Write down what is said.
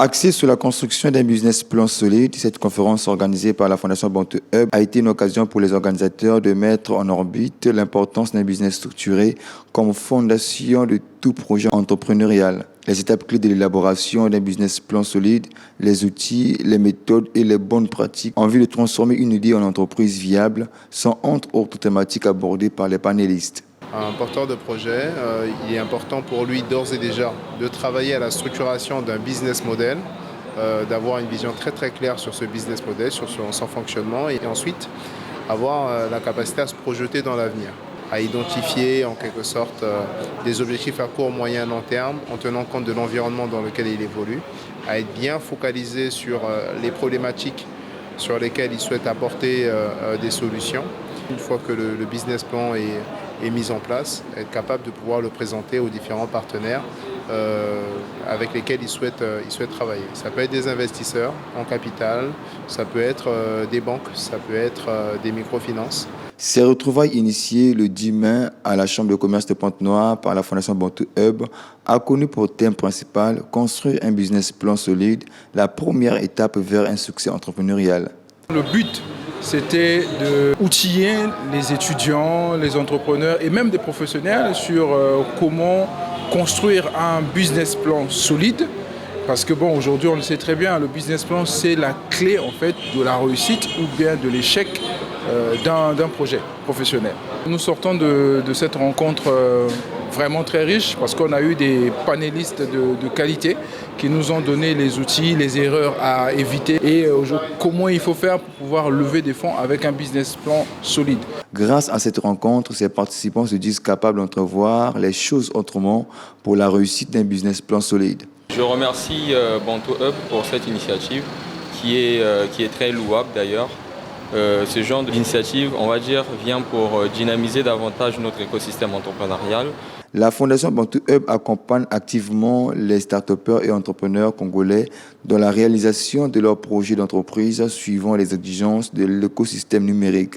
Axée sur la construction d'un business plan solide, cette conférence organisée par la Fondation Bantu Hub a été une occasion pour les organisateurs de mettre en orbite l'importance d'un business structuré comme fondation de tout projet entrepreneurial. Les étapes clés de l'élaboration d'un business plan solide, les outils, les méthodes et les bonnes pratiques en vue de transformer une idée en entreprise viable sont entre autres thématiques abordées par les panélistes. Un porteur de projet, il est important pour lui d'ores et déjà de travailler à la structuration d'un business model, d'avoir une vision très très claire sur ce business model, sur son fonctionnement et ensuite avoir la capacité à se projeter dans l'avenir, à identifier en quelque sorte des objectifs à court, moyen, long terme en tenant compte de l'environnement dans lequel il évolue, à être bien focalisé sur les problématiques sur lesquelles il souhaite apporter des solutions. Une fois que le business plan est mis en place, être capable de pouvoir le présenter aux différents partenaires avec lesquels il souhaite travailler. Ça peut être des investisseurs en capital, ça peut être des banques, ça peut être des microfinances. Ces retrouvailles initiées le 10 mai à la Chambre de commerce de Pointe-Noire par la Fondation Bantu Hub a connu pour thème principal « Construire un business plan solide, la première étape vers un succès entrepreneurial ». Le but, c'était d'outiller les étudiants, les entrepreneurs et même des professionnels sur comment construire un business plan solide. Parce que bon, aujourd'hui, on le sait très bien, le business plan, c'est la clé en fait de la réussite ou bien de l'échec d'un projet professionnel. Nous sortons de cette rencontre vraiment très riche parce qu'on a eu des panélistes de qualité qui nous ont donné les outils, les erreurs à éviter et comment il faut faire pour pouvoir lever des fonds avec un business plan solide. Grâce à cette rencontre, ces participants se disent capables d'entrevoir les choses autrement pour la réussite d'un business plan solide. Je remercie Bantu Hub pour cette initiative qui est très louable d'ailleurs. Ce genre d'initiative, on va dire, vient pour dynamiser davantage notre écosystème entrepreneurial. La Fondation Bantu Hub accompagne activement les start-upers et entrepreneurs congolais dans la réalisation de leurs projets d'entreprise suivant les exigences de l'écosystème numérique.